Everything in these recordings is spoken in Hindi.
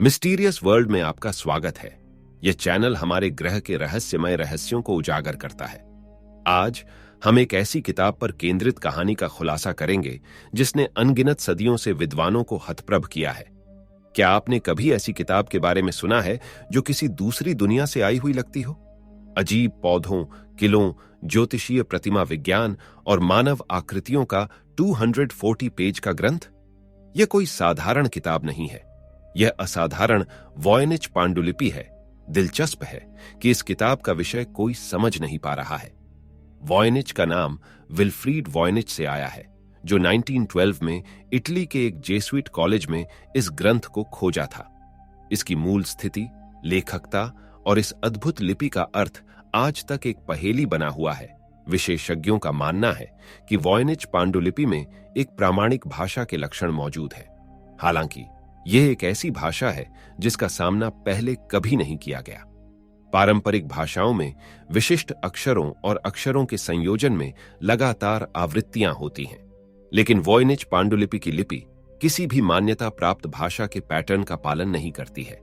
मिस्टीरियस वर्ल्ड में आपका स्वागत है। यह चैनल हमारे ग्रह के रहस्यमय रहस्यों को उजागर करता है। आज हम एक ऐसी किताब पर केंद्रित कहानी का खुलासा करेंगे जिसने अनगिनत सदियों से विद्वानों को हतप्रभ किया है। क्या आपने कभी ऐसी किताब के बारे में सुना है जो किसी दूसरी दुनिया से आई हुई लगती हो? अजीब पौधों, किलों, ज्योतिषीय प्रतिमा विज्ञान और मानव आकृतियों का 240 पेज का ग्रंथ। यह कोई साधारण किताब नहीं है। यह असाधारण वॉयनिच पांडुलिपि है। दिलचस्प है कि इस किताब का विषय कोई समझ नहीं पा रहा है। वॉयनिच का नाम विल्फ्रीड वॉयनिच से आया है, जो 1912 में इटली के एक जेसुइट कॉलेज में इस ग्रंथ को खोजा था। इसकी मूल स्थिति, लेखकता और इस अद्भुत लिपि का अर्थ आज तक एक पहेली बना हुआ है। विशेषज्ञों का मानना है कि वॉयनिच पांडुलिपि में एक प्रामाणिक भाषा के लक्षण मौजूद है। हालांकि यह एक ऐसी भाषा है जिसका सामना पहले कभी नहीं किया गया। पारंपरिक भाषाओं में विशिष्ट अक्षरों और अक्षरों के संयोजन में लगातार आवृत्तियां होती हैं, लेकिन वॉयनिच पांडुलिपि की लिपि किसी भी मान्यता प्राप्त भाषा के पैटर्न का पालन नहीं करती है।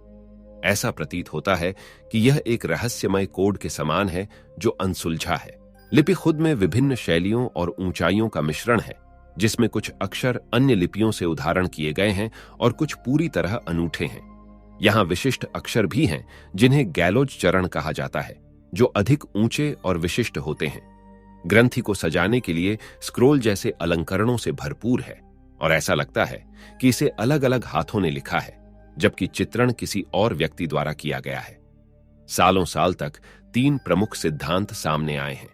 ऐसा प्रतीत होता है कि यह एक रहस्यमय कोड के समान है जो अनसुलझा है। लिपि खुद में विभिन्न शैलियों और ऊंचाइयों का मिश्रण है, जिसमें कुछ अक्षर अन्य लिपियों से उदाहरण किए गए हैं और कुछ पूरी तरह अनूठे हैं। यहां विशिष्ट अक्षर भी हैं जिन्हें गैलोज चरण कहा जाता है, जो अधिक ऊंचे और विशिष्ट होते हैं। ग्रंथि को सजाने के लिए स्क्रोल जैसे अलंकरणों से भरपूर है और ऐसा लगता है कि इसे अलग अलग हाथों ने लिखा है, जबकि चित्रण किसी और व्यक्ति द्वारा किया गया है। सालों साल तक 3 प्रमुख सिद्धांत सामने आए हैं।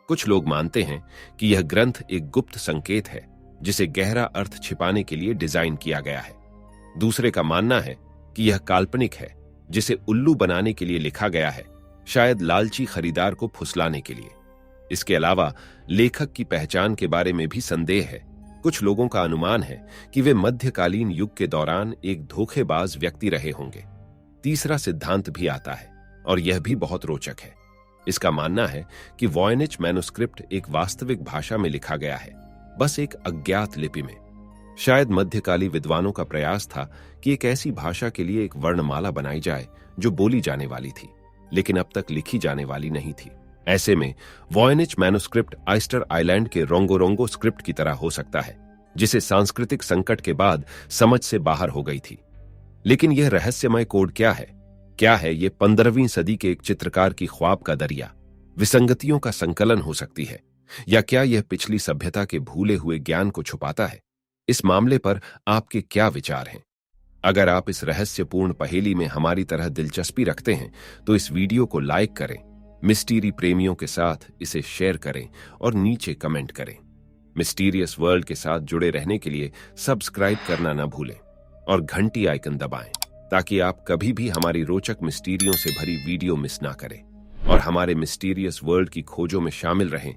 कुछ लोग मानते हैं कि यह ग्रंथ एक गुप्त संकेत है जिसे गहरा अर्थ छिपाने के लिए डिजाइन किया गया है। दूसरे का मानना है कि यह काल्पनिक है, जिसे उल्लू बनाने के लिए लिखा गया है, शायद लालची खरीदार को फुसलाने के लिए। इसके अलावा लेखक की पहचान के बारे में भी संदेह है। कुछ लोगों का अनुमान है कि वे मध्यकालीन युग के दौरान एक धोखेबाज व्यक्ति रहे होंगे। तीसरा सिद्धांत भी आता है और यह भी बहुत रोचक है। इसका मानना है कि वॉयनिच मैन्युस्क्रिप्ट एक वास्तविक भाषा में लिखा गया है, बस एक अज्ञात लिपि में। शायद मध्यकालीन विद्वानों का प्रयास था कि एक ऐसी भाषा के लिए एक वर्णमाला बनाई जाए जो बोली जाने वाली थी, लेकिन अब तक लिखी जाने वाली नहीं थी। ऐसे में वॉयनिच मैन्युस्क्रिप्ट आइस्टर आइलैंड के रोंगोरोंगो स्क्रिप्ट की तरह हो सकता है, जिसे सांस्कृतिक संकट के बाद समझ से बाहर हो गई थी। लेकिन यह रहस्यमय कोड क्या है? क्या है ये 15वीं सदी के एक चित्रकार की ख्वाब का दरिया, विसंगतियों का संकलन हो सकती है, या क्या यह पिछली सभ्यता के भूले हुए ज्ञान को छुपाता है? इस मामले पर आपके क्या विचार हैं? अगर आप इस रहस्यपूर्ण पहेली में हमारी तरह दिलचस्पी रखते हैं तो इस वीडियो को लाइक करें, मिस्टीरी प्रेमियों के साथ इसे शेयर करें और नीचे कमेंट करें। मिस्टीरियस वर्ल्ड के साथ जुड़े रहने के लिए सब्सक्राइब करना ना भूलें और घंटी आइकन दबाएं, ताकि आप कभी भी हमारी रोचक मिस्टीरियों से भरी वीडियो मिस ना करें और हमारे मिस्टीरियस वर्ल्ड की खोजों में शामिल रहें